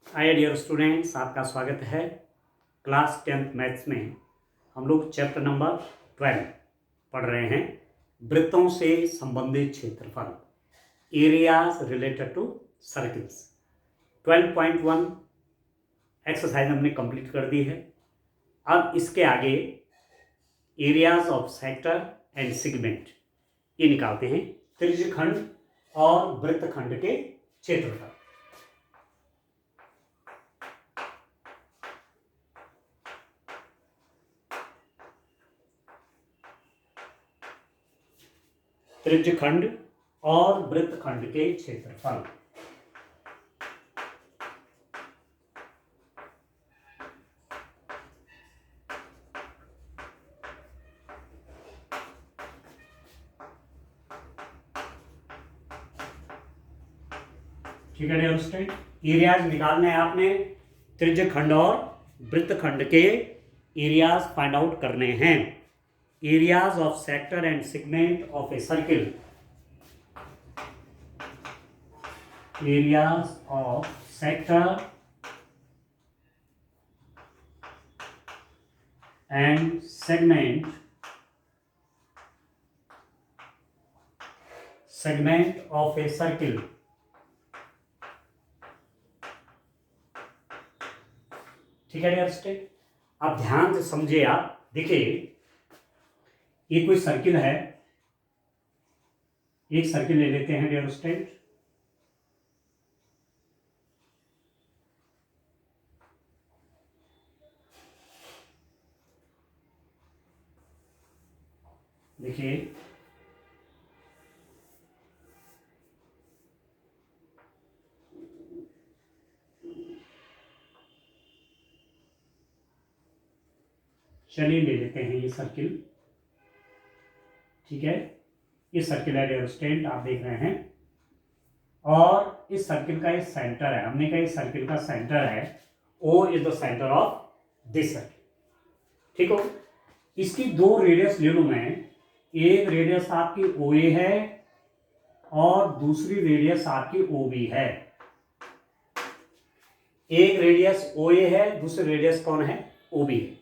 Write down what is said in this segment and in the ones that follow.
Hi dear students, आपका स्वागत है। क्लास 10th मैथ्स में हम लोग चैप्टर नंबर 12 पढ़ रहे हैं। वृत्तों से संबंधित क्षेत्रफल, areas related to circles. 12.1 exercise हमने कंप्लीट कर दी है। अब इसके आगे areas of sector and segment ये निकालते हैं। त्रिज्यखंड और वृत्तखंड के क्षेत्रफल। त्रिज्यखंड और वृत्तखंड के क्षेत्रफल। ठीक है डियर स्टूडेंट, एरियाज निकालने हैं आपने। त्रिज्यखंड और वृत्तखंड के एरियाज फाइंड आउट करने हैं। Areas of sector and segment of a circle. Areas of sector and segment of a circle. ठीक है डियर स्टूडेंट, आप ध्यान से समझिए। आप देखिए, ये कोई सर्किल है। एक सर्किल ले लेते हैं डियर स्टूडेंट। देखिए, चलिए ले लेते हैं ये सर्किल। ठीक है, ये सर्किल है डियर स्टूडेंट, आप देख रहे हैं। और इस सर्किल का ये सेंटर है। हमने कहा इस सर्किल का सेंटर है, O is the centre of this circle. ठीक हो, इसकी दो रेडियस ले लूं मैं। एक रेडियस आपकी OA है और दूसरी रेडियस आपकी OB है। एक रेडियस OA है, दूसरी रेडियस कौन है? OB है।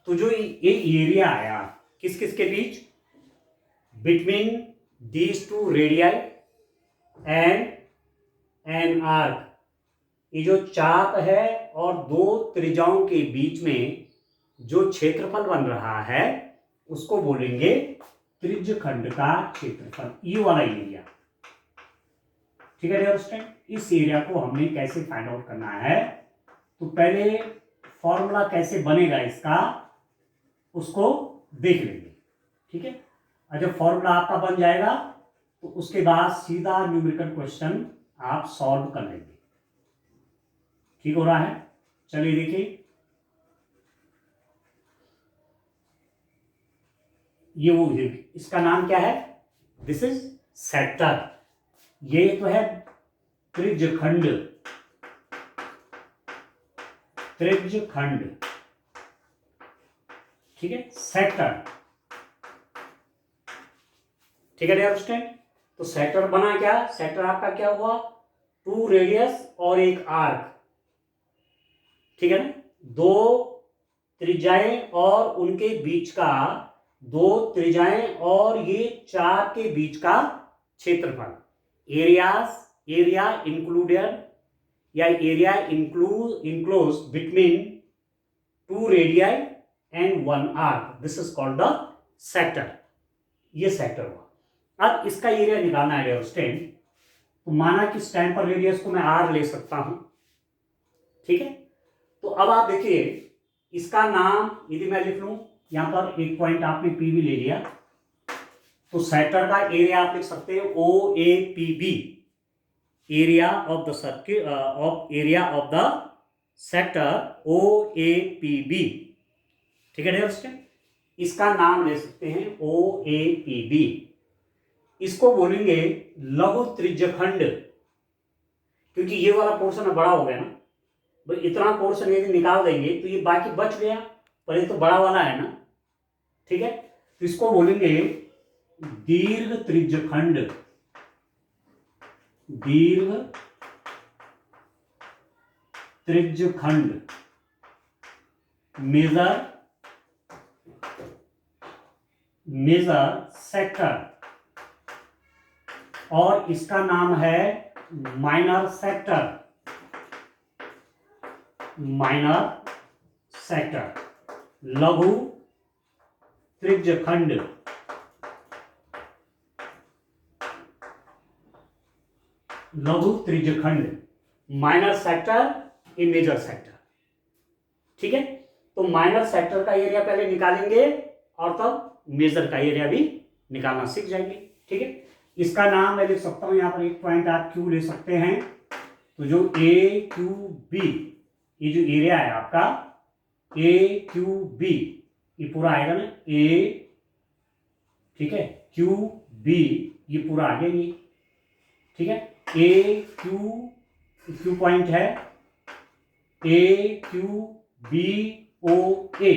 तो जो ये एरिया आया किस किस के बीच, between these two radii and an arc, ये जो चाप है और दो त्रिज्याओं के बीच में जो क्षेत्रफल बन रहा है उसको बोलेंगे त्रिज्यखंड का क्षेत्रफल, ये वाला एरिया। ठीक है डियर स्टूडेंट, इस एरिया को हमने कैसे फाइंड आउट करना है, तो पहले फॉर्मूला कैसे बनेगा इसका उसको देख लेंगे। ठीक है, और जब फॉर्मूला आपका बन जाएगा तो उसके बाद सीधा न्यूमेरिकल क्वेश्चन आप सॉल्व कर लेंगे। ठीक हो रहा है? चलिए देखिए, ये वो इसका नाम क्या है? This is sector. ये तो है त्रिज्यखंड। त्रिज्यखंड, ठीक है, सेक्टर। ठीक है डियर स्टूडेंट, तो सेक्टर बना क्या? सेक्टर आपका क्या हुआ? टू रेडियस और एक आर्क। ठीक है ना, दो त्रिज्याएं और उनके बीच का, दो त्रिज्याएं और ये चार के बीच का क्षेत्रफल। एरिया इंक्लूडेड या area enclose between two radii and one arc, this is called the sector. ये सेक्टर हुआ। अब इसका एरिया निकालना है डियर स्टूडेंट, तो माना कि स्टैंड पर रेडियस को मैं R ले सकता हूं। ठीक है, तो अब आप देखिए, इसका नाम यदि मैं लिख लूं, यहां पर एक पॉइंट आपने P भी ले लिया, तो सेक्टर का एरिया आप लिख सकते हैं OAPB, area of the circle of area of the sector OAPB। ठीक है डियर स्टूडेंट, इसका नाम ले सकते हैं OAPB। इसको बोलेंगे लघु त्रिज्यखंड, क्योंकि ये वाला पोर्शन बड़ा हो गया ना। भाई इतना पोर्शन यदि निकाल देंगे तो ये बाकी बच गया, पर ये तो बड़ा वाला है ना। ठीक है, तो इसको बोलेंगे दीर्घ त्रिज्यखंड। दीर्घ त्रिज्यखंड, मेजर सेक्टर, और इसका नाम है माइनर सेक्टर, लघु त्रिज्यखंड, minor sector in major sector. ठीक है, तो माइनर सेक्टर का एरिया पहले निकालेंगे और तब मेजर का एरिया भी निकालना सीख जाएंगे। ठीक है, इसका नाम मैं लिख सकता हूं, यहां पर एक पॉइंट आप क्यू ले सकते हैं। तो जो ए क्यू बी, ये जो एरिया है आपका ए क्यू बी, ये पूरा आएगा ना ए, ठीक है, क्यू बी, ये पूरा आ गया ये। ठीक है, ए क्यू पॉइंट है, ए क्यू बी ओ ए,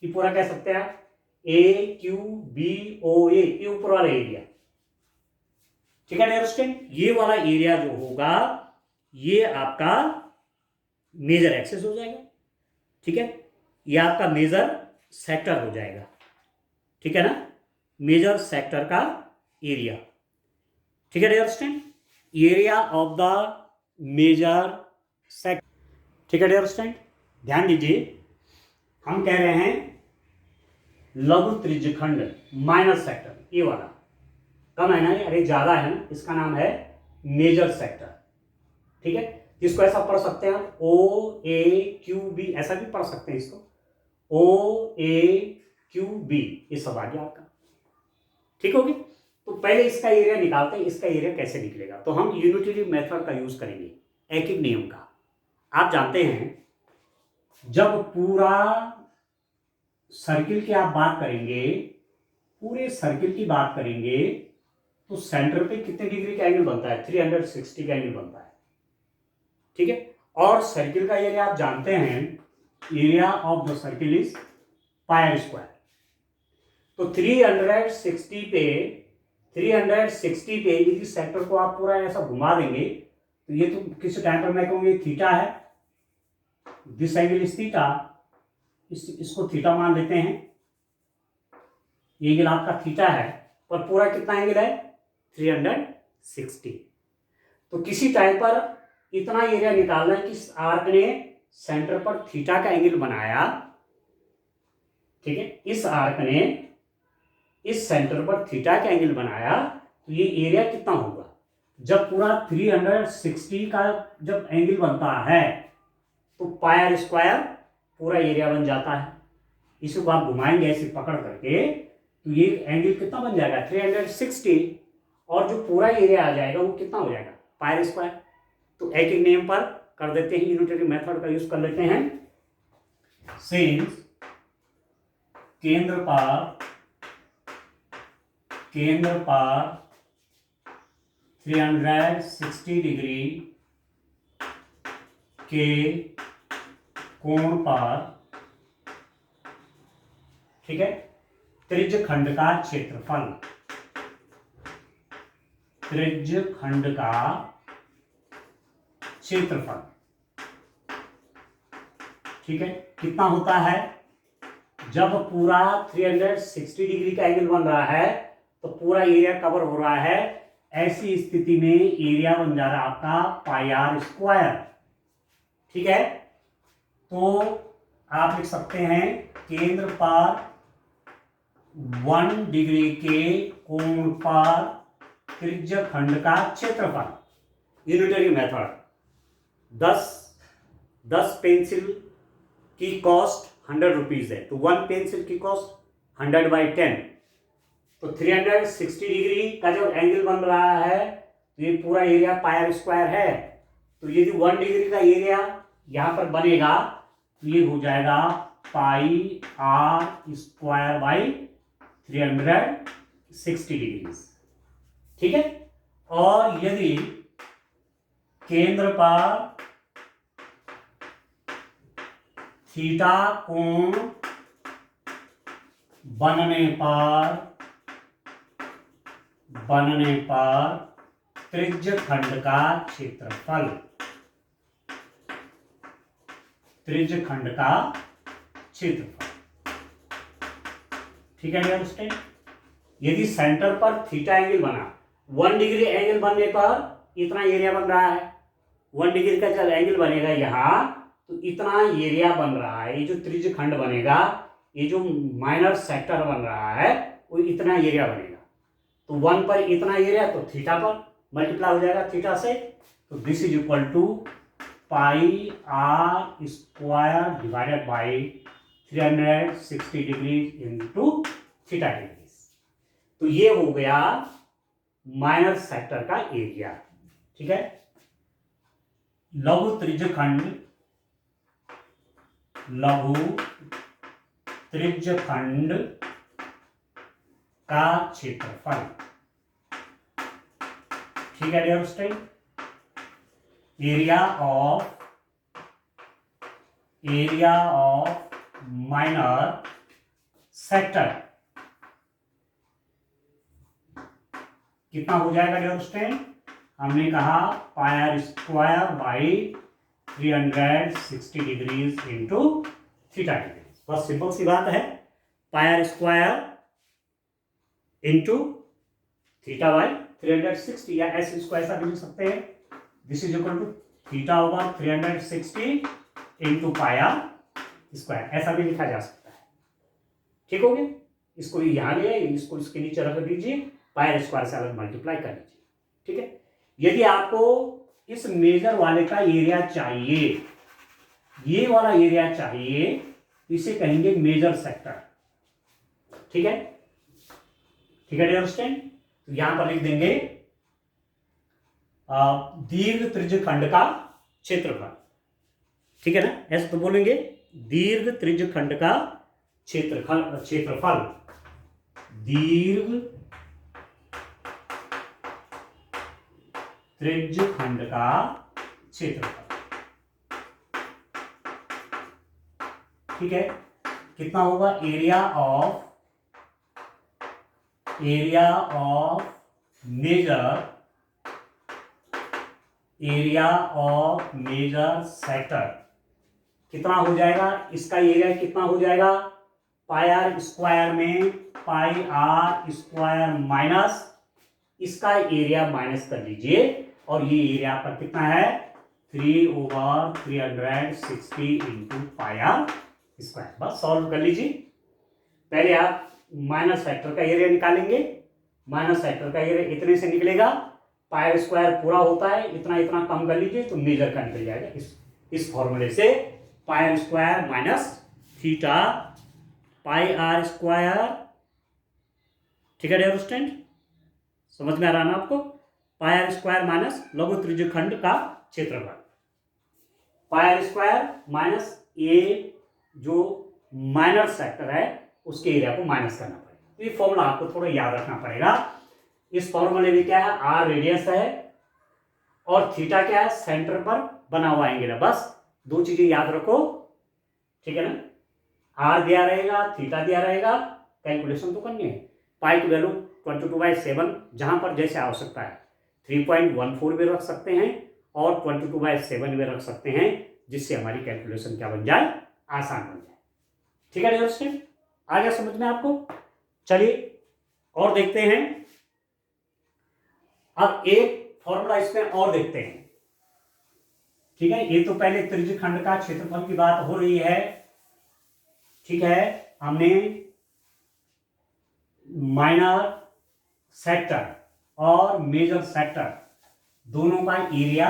ये पूरा कह सकते हैं आप, ए क्यू बी ओ ए, ये ऊपर वाला एरिया। ठीक है अंडरस्टैंड, ये वाला एरिया जो होगा ये आपका मेजर एक्सेस हो जाएगा। ठीक है, ये आपका मेजर सेक्टर हो जाएगा। ठीक है ना, मेजर सेक्टर का एरिया। ठीक है understand, area of the major sector. ठीक है अंडरस्टैंड, ध्यान दीजिए, हम कह रहे हैं लघु त्रिज्यखंड माइनर सेक्टर, ये वाला कम है ना, अरे ज्यादा है ना, इसका नाम है मेजर सेक्टर। ठीक है, इसको ऐसा पढ़ सकते हैं आप, ओ ए क्यू बी, ऐसा भी पढ़ सकते हैं इसको, ओ ए क्यू बी, ये सब आ गया आपका। ठीक होगी, तो पहले इसका एरिया निकालते हैं। इसका एरिया कैसे निकलेगा, तो हम यूनिटरी मेथड का यूज करेंगे, एक नियम का। आप जानते हैं जब पूरा सर्किल की आप बात करेंगे, पूरे सर्किल की बात करेंगे, तो सेंटर पे कितने डिग्री का एंगल बनता है, 360 का एंगल बनता है। ठीक है, और सर्किल का एरिया आप जानते हैं, area of the circle is pi square. तो 360 पे यदि सेंटर को आप पूरा ऐसा घुमा देंगे, तो ये तो किस टाइम पर मैं कहूँगी थीटा है, दिस एंगल इज थीटा, इसको थीटा मान लेते हैं, ये एंगल आपका थीटा है, पर पूरा कितना एंगल है 360। तो किसी टाइम पर इतना एरिया निकालना है कि आर्क ने सेंटर पर थीटा का एंगल बनाया। ठीक है, इस आर्क ने इस सेंटर पर थीटा का एंगल बनाया, तो ये एरिया कितना होगा, जब पूरा 360 का जब एंगल बनता है तो पाई स्क्वायर पूरा एरिया बन जाता है। इसको आप घुमाएंगे ऐसे पकड़ करके, तो ये एंगल कितना बन जाएगा 360, और जो पूरा एरिया आ जाएगा वो कितना हो जाएगा पाई स्क्वायर। तो एक एक नियम पर कर देते हैं, यूनिटरी मेथड का यूज कर लेते हैं। सिंस केंद्र पर 360 डिग्री के कोण पर, ठीक है, त्रिज्यखंड का क्षेत्रफल, त्रिज्यखंड का क्षेत्रफल, ठीक है, कितना होता है, जब पूरा 360 डिग्री का एंगल बन रहा है तो पूरा एरिया कवर हो रहा है, ऐसी स्थिति में एरिया बन जा रहा है आपका पाई आर स्क्वायर। ठीक है, तो आप लिख सकते हैं केंद्र पर 1 डिग्री के कोण पर त्रिज्यखंड का क्षेत्रफल। यूनिटरी मेथड, 10 पेंसिल की कॉस्ट 100 रुपीज है, तो 1 पेंसिल की कॉस्ट 100/10, तो 360 डिग्री का जब एंगल बन रहा है तो ये पूरा एरिया पाई स्क्वायर है। तो यदि 1 डिग्री का एरिया यहां पर बनेगा तो ये हो जाएगा पाई आर स्क्वायर बाई 360 डिग्री। ठीक है, और यदि केंद्र पर थीटा कोण बनने पर त्रिज्यखंड का क्षेत्रफल, त्रिज्यखंड का क्षेत्रफल। ठीक है डियर स्टूडेंट, यदि सेंटर पर थीटा एंगल बना, 1 डिग्री एंगल बनने पर इतना एरिया बन रहा है, 1 डिग्री का जब एंगल बनेगा यहां तो इतना एरिया बन रहा है। ये जो त्रिज्यखंड बनेगा, ये जो माइनर सेक्टर बन रहा है वो इतना एरिया बनेगा। तो 1 पर इतना एरिया तो थीटा पर मल्टीप्लाई हो जाएगा थीटा से, तो this is equal to pi r square divided by 360 degree into theta degrees. तो ये हो गया माइनर सेक्टर का एरिया। ठीक है, लघु त्रिज्यखंड का क्षेत्रफल। ठीक है dear student, area of minor sector कितना हो जाएगा डियर स्टूडेंट? हमने कहा pi r square by 360 degrees into theta degrees. बस सिंपल सी बात है, pi r square into theta by 360 या एस इसको ऐसा भी लिख सकते हैं, this is equal to theta over 360 into pi r square, ऐसा भी लिखा जा सकता है। ठीक हो गया, इसको यहां ले इसको इसके नीचे रख दीजिए, पाई आर स्क्वायर से अलग मल्टीप्लाई कर लीजिए। ठीक है, यदि आपको इस मेजर वाले का एरिया चाहिए, ये वाला एरिया चाहिए, इसे कहेंगे मेजर सेक्टर। ठीक है, ठीक है डियर स्टूडेंट, तो यहां पर लिख देंगे दीर्घ त्रिज्यखंड का क्षेत्रफल। ठीक है ना, ऐसे तो बोलेंगे दीर्घ त्रिज्यखंड का क्षेत्रफल, दीर्घ त्रिज्यखंड का क्षेत्रफल। ठीक है, कितना होगा? एरिया ऑफ मेजर सेक्टर कितना हो जाएगा? इसका एरिया कितना हो जाएगा? पाई आर स्क्वायर में पाई आर स्क्वायर माइनस इसका एरिया माइनस कर लीजिए, और ये एरिया आपका कितना है? 3/360 इंटू पाई आर स्क्वायर। बस सॉल्व कर लीजिए। पहले आप माइनस फैक्टर का एरिया निकालेंगे, माइनस फैक्टर का एरिया इतने से निकलेगा, पाई आर स्क्वायर पूरा होता है, इतना इतना कम कर लीजिए तो मेजर का निकल जाएगा। इस फॉर्मूले से pi r square minus theta pi r square. ठीक है डियर स्टूडेंट, समझ में आ रहा ना आपको? पाई आर स्क्वायर माइनस लघु त्रिज्यखंड का क्षेत्रफल, पाई आर स्क्वायर माइनस ए जो माइनर सेक्टर है उसके एरिया को माइनस करना पड़ेगा। तो ये फॉर्मूला आपको थोड़ा याद रखना पड़ेगा। इस फॉर्मूले में क्या है? आर रेडियस है और थीटा क्या है? सेंटर पर बना हुआ एंगल है। बस दो चीजें याद रखो। ठीक है ना, आर दिया रहेगा, थीटा दिया रहेगा, कैलकुलेशन तो करनी है। पाई की वैल्यू 22/7 जहां पर जैसे आवश्यकता है 3.14 भी रख सकते हैं और 22/7 भी रख सकते हैं, जिससे हमारी कैलकुलेशन क्या बन जाए? आसान बन जाए। ठीक है डियर स्टूडेंट, आ गया समझ में आपको? चलिए और देखते हैं। अब एक फॉर्मूला इसमें और देखते हैं। ठीक है, ये तो पहले त्रिज्यखंड का क्षेत्रफल की बात हो रही है। ठीक है, हमने माइनर सेक्टर और मेजर सेक्टर दोनों का एरिया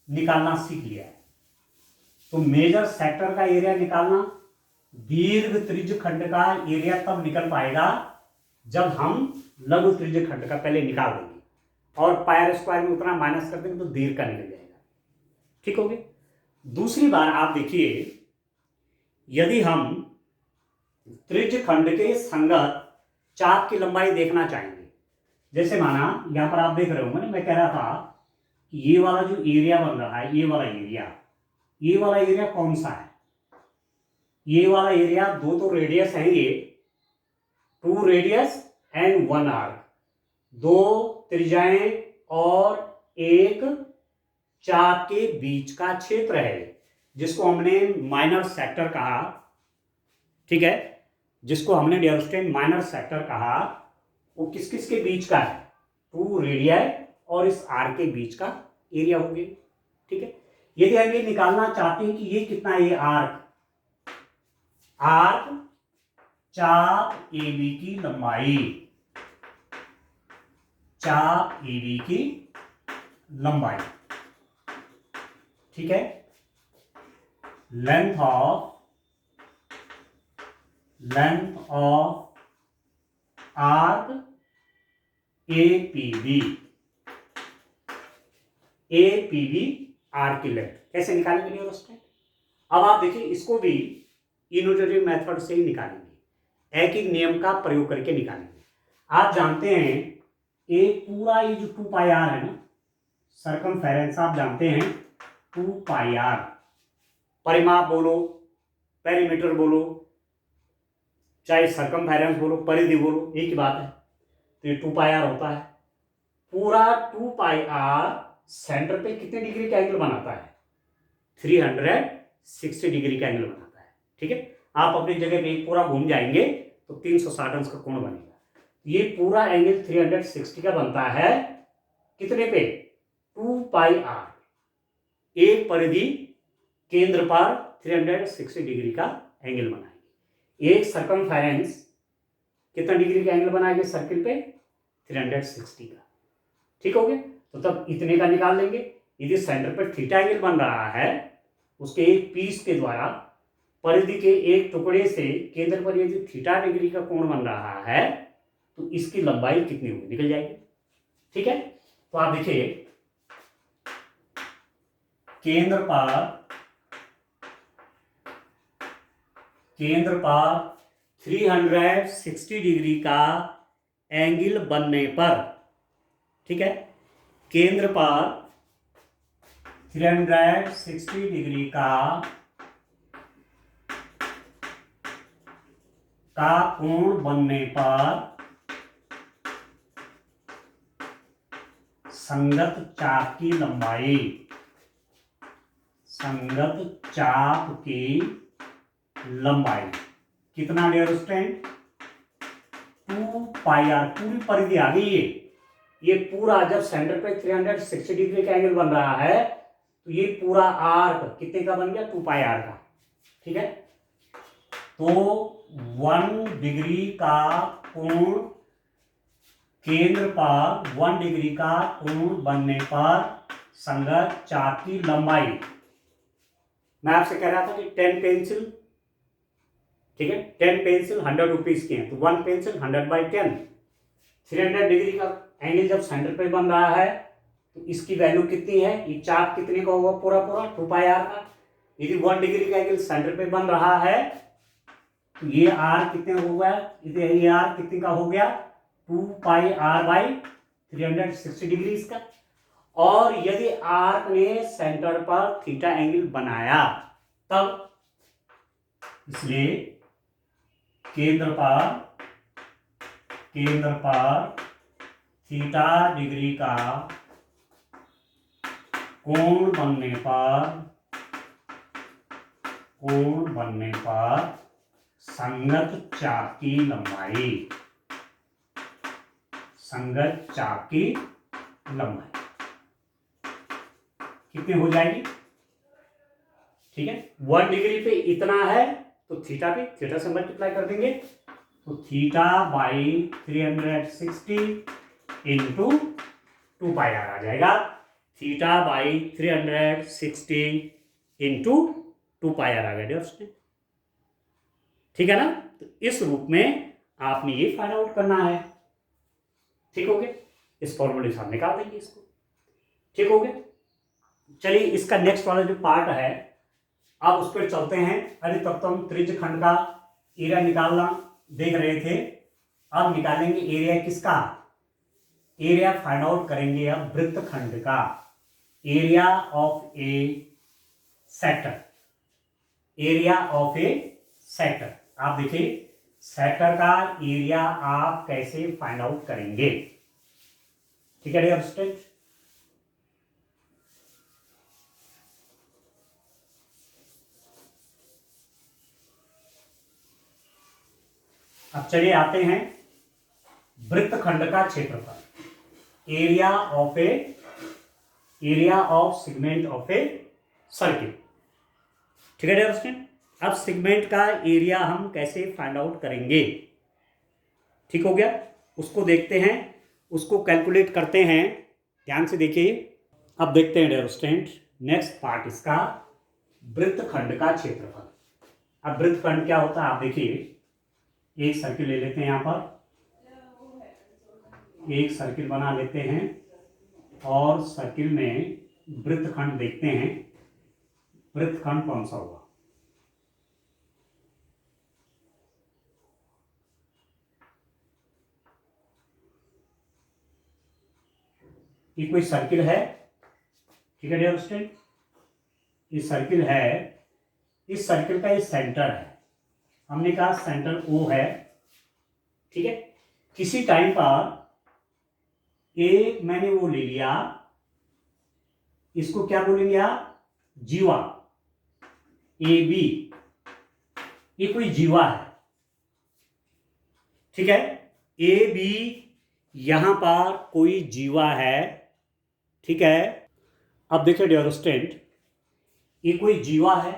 निकालना सीख लिया है। तो मेजर सेक्टर का एरिया निकालना, दीर्घ त्रिज्यखंड का एरिया तब निकल पाएगा जब हम लघु त्रिज्यखंड का पहले निकाल देंगे और पाई आर स्क्वायर में उतना माइनस कर देंगे तो दीर्घ का निकल जाएगा। ठीक हो गया। दूसरी बार आप देखिए, यदि हम त्रिज्यखंड के संगत चाप की लंबाई देखना चाहेंगे, जैसे माना यहां पर आप देख रहे होंगे ना, मैं कह रहा था कि ये वाला जो एरिया बन रहा है, ये वाला एरिया कौन सा है? ये वाला एरिया, दो तो रेडियस है, ये 2 रेडियस एंड 1 आर्क, 2 त्रिज्याएं और एक चाप के बीच का क्षेत्र है। जिसको हमने माइनर सेक्टर कहा, ठीक है, जिसको हमने डियर स्टूडेंट माइनर सेक्टर कहा, वो किस किस के बीच का है, 2 रेडियाई और इस आर के बीच का एरिया हो गया, ठीक है। यदि हम ये निकालना चाहते हैं कि ये कितना है, आर्क चाप AB की लंबाई, चाप AB की लंबाई, ठीक है, length of arc APB arc की लेंथ कैसे निकालेंगे डियर स्टूडेंट। अब आप देखिए, इसको भी इनोवेटिव मेथड से ही निकालेंगे, एक ही नियम का प्रयोग करके निकालेंगे। आप जानते हैं एक पूरा ये जो 2 पाई आर है ना, सर्कमफेरेंस आप जानते हैं 2 पाई आर, परिमाप बोलो, पेरीमीटर बोलो, चाहे सर्कमफेरेंस बोलो, परिधि बोलो, एक ही बात है। तो ये 2 पाई आर होता है। पूरा 2 पाई आर सेंटर पे कितने डिग्री का एंगल बनाता है, 360 डिग्री का एंगल बनाता है, ठीक है। आप अपनी जगह पे पूरा घूम जाएंगे तो 360 अंश का कोण बनेगा। ये पूरा एंगल 360 का बनता है, कितने पे, 2 पाई आर। एक परिधि केंद्र पर 360 डिग्री का एंगल बनाएगी। एक सर्कमफेरेंस कितना डिग्री का एंगल बनाएगी सर्किल पे, 360 का, ठीक हो गया। तो तब इतने का निकाल लेंगे। यदि सेंटर पर थीटा एंगल बन रहा है, उसके एक पीस के द्वारा परिधि के एक टुकड़े से केंद्र पर यदि थीटा डिग्री का कोण बन रहा है, तो इसकी लंबाई कितनी होगी, निकल जाएगी, ठीक है। तो आप देखिए, केंद्र पर 360 डिग्री का एंगल बनने पर, ठीक है, केंद्र पर 360 डिग्री का कोण बनने पर संगत चाप की लंबाई, कितना डियर स्टूडेंट, 2 पाई आर। पूरी परिधि आ गई है। ये पूरा जब सेंटर पे 360 डिग्री का एंगल बन रहा है, तो ये पूरा आर्क कितने का बन गया, 2 पाई आर का, ठीक है। तो 1 डिग्री का कोण, केंद्र पर 1 डिग्री का कोण बनने पर संगत चाप की लंबाई, मैं आपसे कह रहा था कि 10 पेंसिल, ठीक है, 10 पेंसिल 100 रुपीज की है, तो 1 पेंसिल 100/10, 300 डिग्री का एंगल जब सेंटर पे बन रहा है, तो इसकी वैल्यू कितनी है, ये चाप कितने का होगा, पूरा 2 पाई आर का। यदि 1 डिग्री का एंगल सेंटर पे बन रहा है, तो ये आर कितने हो गया, ये आर कितने का हो गया, 2 पाई R/360 डिग्री इसका। और यदि आर्क ने सेंटर पर थीटा एंगल बनाया, तब इसलिए केंद्र पर थीटा डिग्री का कोण बनने पर संगत चाप की लंबाई कितनी हो जाएगी, ठीक है। 1 डिग्री पे इतना है, तो थीटा से मल्टीप्लाई कर देंगे, तो θ/360 इंटू 2 पाई आर आ जाएगा। θ/360 इंटू 2 पाई आर आ गया दोस्तों, ठीक है ना। तो इस रूप में आपने ये फाइंड आउट करना है, ठीक हो गया। इस फॉर्मूले से हम निकाल देंगे इसको, ठीक हो गया। चलिए, इसका नेक्स्ट वाला जो पार्ट है, अब उस पर चलते हैं। अरे तब तो हम त्रिज्य खंड का एरिया निकालना देख रहे थे, अब निकालेंगे एरिया किसका, एरिया फाइंड आउट करेंगे अब वृत्त खंड का, एरिया ऑफ ए सेक्टर। आप देखिए, सेक्टर का एरिया आप कैसे फाइंड आउट करेंगे, ठीक है डियर स्टूडेंट। अब चलिए आते हैं वृत्तखंड का क्षेत्रफल, area of segment of a circle. ठीक है डियर स्टूडेंट, अब सेगमेंट का एरिया हम कैसे फाइंड आउट करेंगे, ठीक हो गया, उसको देखते हैं, उसको कैलकुलेट करते हैं। ध्यान से देखिए, अब देखते हैं डियर स्टूडेंट नेक्स्ट पार्ट इसका, वृत्तखंड का क्षेत्रफल। अब वृत्तखंड क्या होता है आप देखिए, एक सर्किल ले लेते हैं, यहां पर एक सर्किल बना लेते हैं और सर्किल में वृत्तखंड देखते हैं, वृत्तखंड कौन सा हुआ। ये कोई सर्किल है, ठीक है डियर स्टूडेंट, ये सर्किल है, इस सर्किल का ये सेंटर है, हमने कहा सेंटर O है, ठीक है। किसी टाइम पर एक मैंने वो ले लिया, इसको क्या बोलेंगे आप, जीवा, AB, ये कोई जीवा है, ठीक है। AB यहां पर कोई जीवा है, ठीक है। अब देखिए डियर स्टूडेंट, ये कोई जीवा है,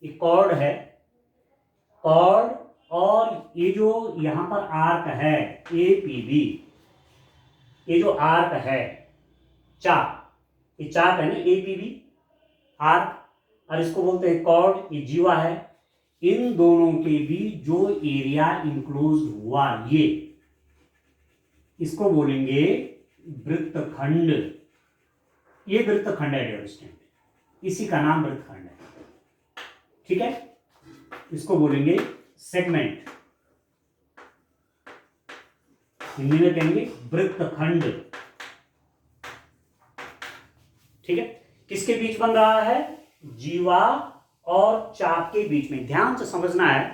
ये कॉर्ड है, कॉर्ड, और ये जो यहां पर आर्क है APB, ये जो आर्क है चाप, ये चाप है ना APB आर्क, और इसको बोलते हैं कॉर्ड, ये जीवा है। इन दोनों के बीच जो एरिया इंक्लोज हुआ ये, इसको बोलेंगे वृत्तखंड। ये वृत्तखंड है डियर स्टूडेंट, इसी का नाम वृत्तखंड है, ठीक है। इसको बोलेंगे सेगमेंट, हिंदी में कहेंगे वृत्तखंड, ठीक है। किसके बीच बन रहा है, जीवा और चाप के बीच में। ध्यान से समझना है,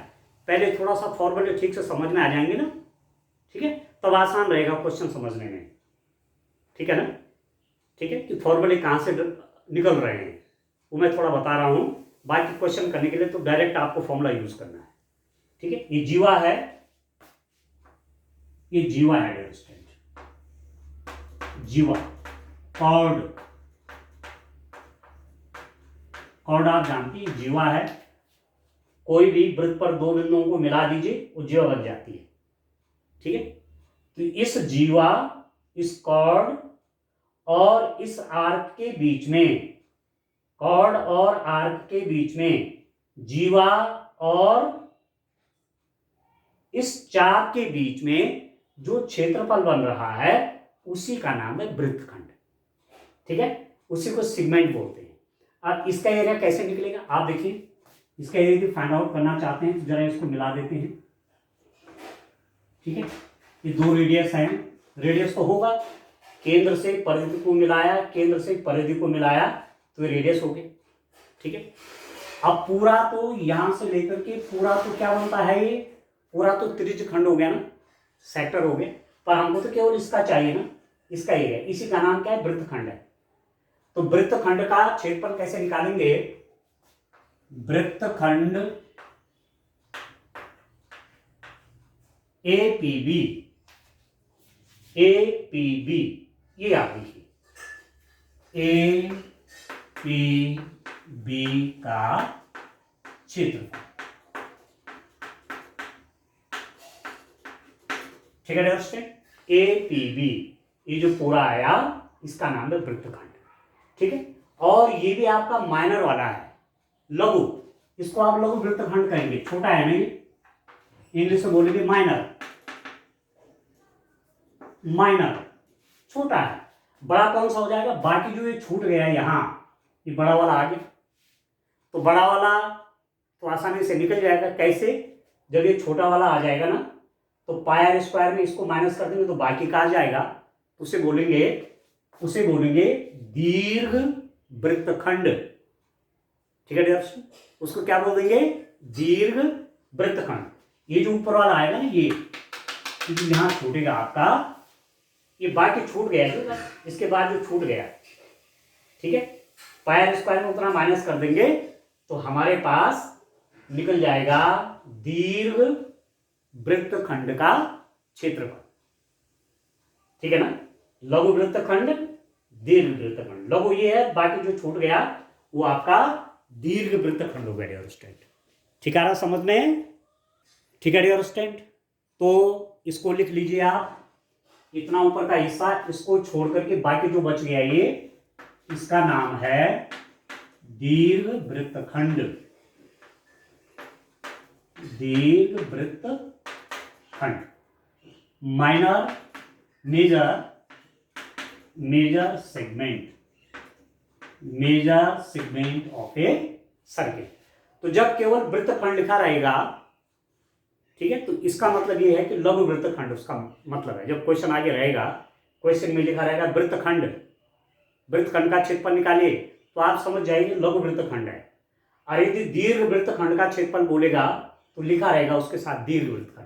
पहले थोड़ा सा फॉर्मूले ठीक से समझ में आ जाएंगे ना, ठीक है, तब आसान रहेगा क्वेश्चन समझने में, ठीक है ना, ठीक है। कि फॉर्मूले कहां से निकल रहे हैं वो मैं थोड़ा बता रहा हूं, बाकी क्वेश्चन करने के लिए तो डायरेक्ट आपको फॉर्मूला यूज करना है, ठीक है। ये जीवा है, ये जीवा है डियर स्टूडेंट, जीवा, कॉर्ड, कॉर्ड आप जानती है जीवा है, कोई भी वृत्त पर दो बिंदुओं को मिला दीजिए वो जीवा बन जाती है, ठीक है। तो इस जीवा, इस कॉर्ड और इस आर्क के बीच में, कॉर्ड और आर्क के बीच में, जीवा और इस चाप के बीच में जो क्षेत्रफल बन रहा है उसी का नाम है वृत्तखंड, ठीक है, उसी को सेगमेंट बोलते हैं। अब इसका एरिया कैसे निकलेगा आप देखिए, इसका एरिया यदि फाइंड आउट करना चाहते हैं तो जरा इसको मिला देते हैं, ठीक है। ये दो रेडियस हैं, रेडियस तो होगा, केंद्र से परिधि को मिलाया, केंद्र से परिधि को मिलाया तो ये रेडियस हो गए, ठीक है। अब पूरा तो यहां से लेकर के पूरा तो क्या बनता है, ये पूरा तो त्रिज्यखंड हो गया ना, सेक्टर हो गया, पर हमको तो केवल इसका चाहिए ना, इसका एरिया, इसी का नाम क्या है, वृत्तखंड है। तो वृत्तखंड का क्षेत्रफल कैसे निकालेंगे, वृत्तखंड APB, APB, ये आप देखिए APB का क्षेत्रफल, ठीक है दोस्तों। APB ये जो पूरा आया इसका नाम है वृत्तखंड, ठीक है। और ये भी आपका माइनर वाला है, लघु, इसको आप लघु वृत्तखंड कहेंगे, छोटा है नहीं, इंग्लिश में बोलेंगे माइनर, माइनर छोटा है। बड़ा कौन सा हो जाएगा, बाकी जो ये छूट गया यहां, ये बड़ा वाला आ गया, तो बड़ा वाला तो आसानी से निकल जाएगा। कैसे, जब ये छोटा वाला आ जाएगा ना तो पाई स्क्वायर में इसको माइनस कर देंगे तो बाकी का आ जाएगा, तो उसे बोलेंगे दीर्घ वृत्तखंड, ठीक है दोस्तों, उसको क्या बोल देंगे, दीर्घ वृत्तखंड। ये जो ऊपर वाला आएगा ना, ये यहां छूटेगा आपका, ये बाकी छूट गया, इसके बाद जो छूट गया, ठीक है, पाई स्क्वायर में उतना माइनस कर देंगे तो हमारे पास निकल जाएगा दीर्घ वृत्तखंड का क्षेत्रफल। ठीक है ना, लघु वृत्तखंड, दीर्घ वृत्तखंड। लघु ये है, बाकी जो छूट गया वो आपका दीर्घ वृत्तखंड हो गया डियर स्टूडेंट। ठीक है ना, समझ में? ठीक है डियर स्टूडेंट, तो इसको लिख लीजिए आप, इतना ऊपर का हिस्सा इसको छोड़ करके बाकी जो बच गया ये, इसका नाम है दीर्घ वृत्तखंड। दीर्घ वृत्तखंड। Minor, major, major segment, major segment of a circle. तो जब केवल वृत्तखंड लिखा रहेगा, ठीक है, तो इसका मतलब ये है कि लघु वृत्तखंड उसका मतलब है। जब क्वेश्चन आगे रहेगा, क्वेश्चन में लिखा रहेगा वृत्तखंड, वृत्तखंड का क्षेत्रफल निकालिए, तो आप समझ जाइए लघु वृत्तखंड है। और यदि दीर्घ वृत्तखंड का क्षेत्रफल बोलेगा तो लिखा रहेगा उसके साथ दीर्घ वृत्तखंड।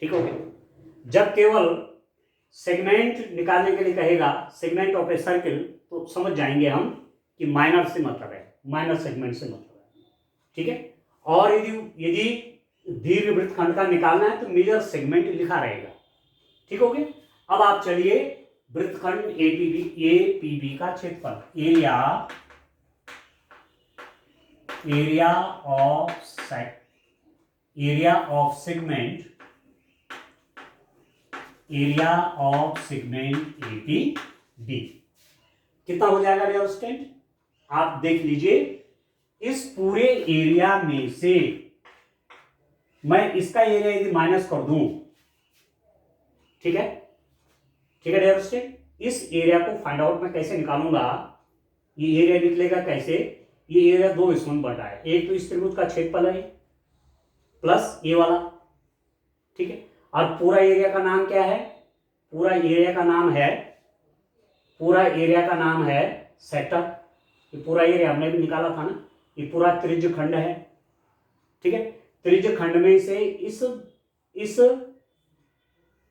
ठीक हो गया। जब केवल सेगमेंट निकालने के लिए कहेगा, सेगमेंट ऑफ ए सर्किल, तो समझ जाएंगे हम कि माइनर से मतलब है, माइनर सेगमेंट से मतलब है। ठीक है। और यदि दीर्घ वृत्तखंड का निकालना है तो मेजर सेगमेंट लिखा रहेगा। ठीक हो गया। अब आप चलिए वृत्तखंड एपीबी का क्षेत्रफल, एरिया ऑफ सेगमेंट एपीबी कितना हो जाएगा डियर स्टूडेंट? आप देख लीजिए, इस पूरे एरिया में से मैं इसका एरिया यदि माइनस कर दूं, ठीक है, ठीक है डियर स्टूडेंट, इस एरिया को फाइंड आउट मैं कैसे निकालूंगा? ये एरिया निकलेगा कैसे? ये एरिया दो हिस्सों में बटा है, एक तो इस त्रिभुज का क्षेत्रफल है प्लस ये वाला, ठीक है। और पूरा एरिया का नाम क्या है? पूरा एरिया का नाम है सेक्टर। ये पूरा एरिया हमने भी निकाला था ना, ये पूरा त्रिज्य खंड है। ठीक है, त्रिज्य खंड में से इस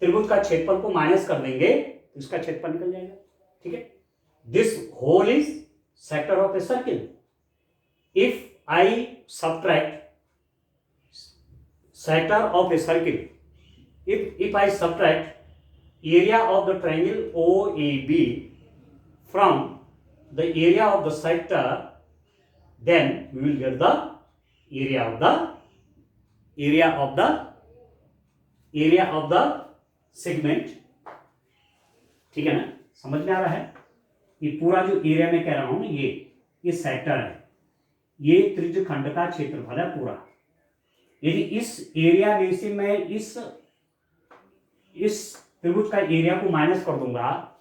त्रिभुज का क्षेत्रफल को माइनस कर देंगे तो इसका क्षेत्रफल निकल जाएगा। ठीक है, this whole is sector of a circle. If I subtract sector of a circle, if I subtract area of the triangle OAB from the area of the sector, then we will get the area of the segment। ठीक है ना, समझ में आ रहा है? ये पूरा जो एरिया में कह रहा हूं ना, ये सेक्टर है, ये त्रिज्य खंड का क्षेत्रफल है पूरा। यदि इस एरिया में से मैं इस त्रिभुज का एरिया को माइनस कर दूंगा,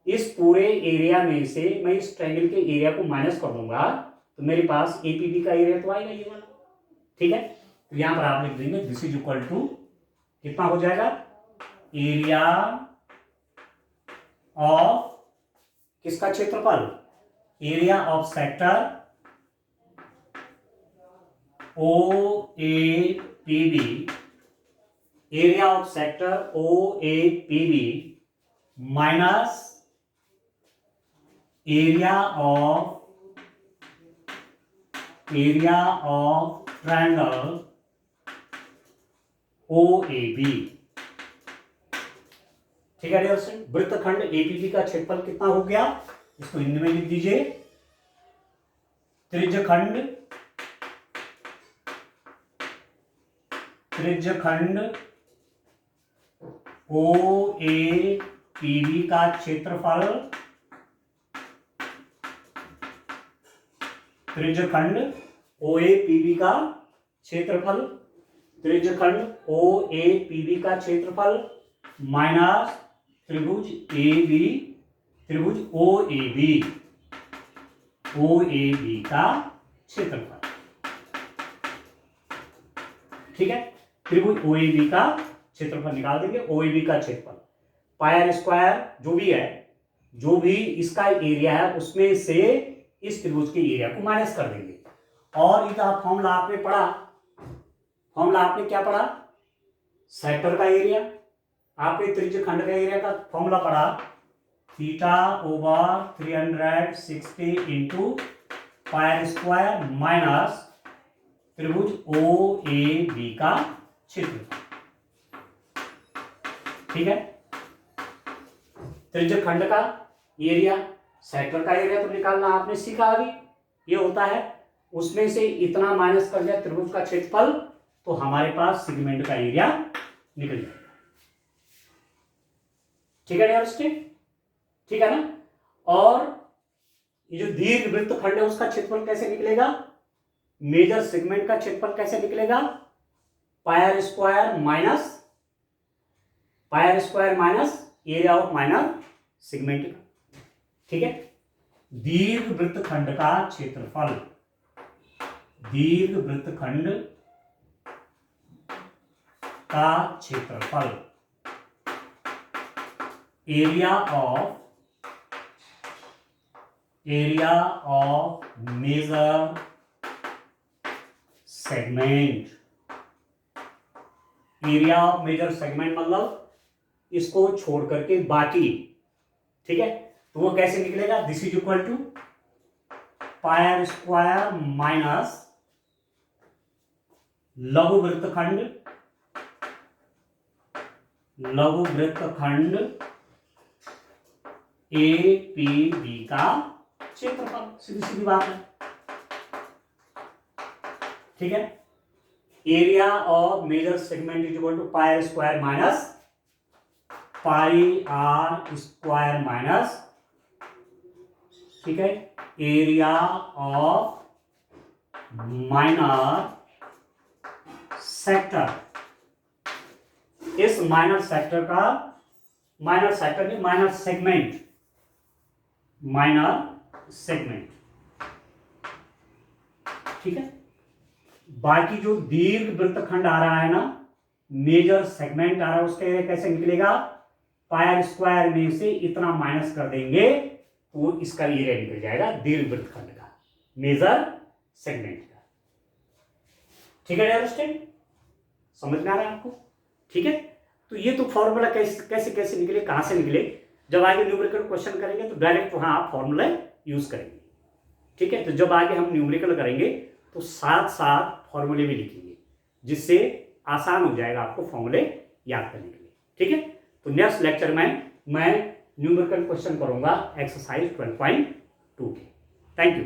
इस पूरे एरिया में से मैं इस ट्रायंगल के एरिया को माइनस कर दूंगा, तो मेरे पास एपीबी का एरिया तो आएगा ये वाला। ठीक है, तो यहां पर आप लिख देंगे दिस इज इक्वल टू, कितना हो जाएगा? एरिया ऑफ किसका क्षेत्रफल? Area of sector OAPB, area of sector OAPB minus area of triangle OAB। ठीक है डियर स्टूडेंट, वृत्तखंड एपीबी का क्षेत्रफल कितना हो गया? इसको हिंदी में लिख दीजिए, त्रिज्यखंड OAPB का क्षेत्रफल, त्रिज्यखंड OAPB का क्षेत्रफल माइनस त्रिभुज OAB का क्षेत्रफल। ठीक है, त्रिभुज OAB का क्षेत्रफल निकाल देंगे। OAB का क्षेत्रफल पाई स्क्वायर जो भी इसका एरिया है उसमें से इस त्रिभुज के एरिया को माइनस कर देंगे। और इधर फॉर्मूला आपने क्या पढ़ा? सेक्टर का एरिया। आपने त्रिज्य खंड का एरिया का फॉर्मूला पढ़ा, थीटा ओवर 360 इंटू पाई स्क्वायर माइनस त्रिभुज OAB का क्षेत्रफल। ठीक है। त्रिज्यक खंड का एरिया, सेक्टर का एरिया तो निकालना आपने सीखा अभी, ये होता है उसमें से इतना माइनस कर दिया त्रिभुज का क्षेत्रफल, तो हमारे पास सेगमेंट का एरिया निकल जाएगा। ठीक है यार स्टूडेंट, ठीक है ना। और ये जो दीर्घ वृत्त खंड है उसका क्षेत्रफल कैसे निकलेगा, मेजर सेगमेंट का क्षेत्रफल कैसे निकलेगा, pier square minus area of minor segment का। ठीक है, दीर्घ वृत्त खंड का क्षेत्रफल, दीर्घ वृत्त खंड का क्षेत्रफल, area of major segment, area of major segment मतलब इसको छोड़ करके बाकी। ठीक है, तो वो कैसे निकलेगा, this is equal to pi r square minus लघु वृत्तखंड APB का क्षेत्रफल, सीधी सीधी बात है। ठीक है, area of major segment is equal to pi square minus pi r square minus, ठीक है, एरिया ऑफ माइनर सेक्टर। इस माइनर सेक्टर का, माइनर सेक्टर की माइनर सेगमेंट, ठीक है। बाकी जो दीर्घ वृत्तखंड आ रहा है ना, मेजर सेगमेंट आ रहा है, उसका एरिया कैसे निकलेगा, पायर स्क्वायर में से इतना माइनस कर देंगे तो इसका एरिया निकल जाएगा दीर्घ वृत्तखंड का, मेजर सेगमेंट का। ठीक है डियर स्टूडेंट, समझ में आ रहा है आपको। ठीक है, तो ये तो फॉर्मूला कैसे निकले, कहां से निकले, जब आगे न्यूमेरिकल क्वेश्चन करेंगे तो डायरेक्ट वहां आप फॉर्मूला यूज करेंगे। ठीक है, तो जब आगे हम न्यूमेरिकल करेंगे तो साथ साथ फॉर्मूले भी लिखेंगे, जिससे आसान हो जाएगा आपको फॉर्मूले याद करने के लिए। ठीक है, तो नेक्स्ट लेक्चर में मैं न्यूमेरिकल क्वेश्चन करूंगा एक्सरसाइज 12.2 के। Thank you.